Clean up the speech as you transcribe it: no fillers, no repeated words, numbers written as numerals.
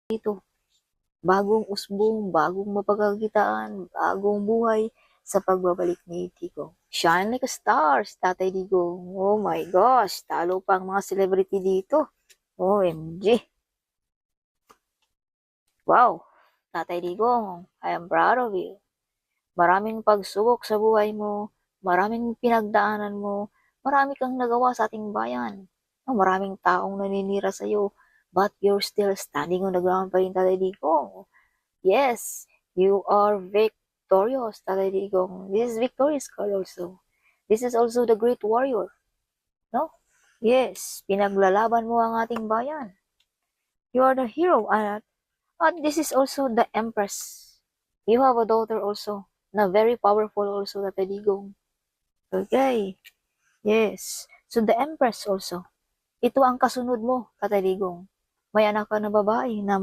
dito. Bagong usbong, bagong mapagkakitaan, bagong buhay sa pagbabalik ni Digong. Shine like a stars, Tatay Digong. Oh my gosh, talo pa ang mga celebrity dito. OMG. Wow, Tatay Digong, I am proud of you. Maraming pagsubok sa buhay mo, maraming pinagdaanan mo, marami kang nagawa sa ating bayan. Maraming taong naninira sa iyo, but you're still standing on the ground pa rin, Tatay Digong. Yes, you are victorious, Tatay Digong. This is victorious card also. This is also the great warrior, no? Yes, pinaglalaban mo ang ating bayan. You are the hero, and this is also the empress. You have a daughter also, na very powerful also, Tatay Digong. Okay, yes. So the empress also. Ito ang kasunod mo, Tatay Digong. May anak ka na babae na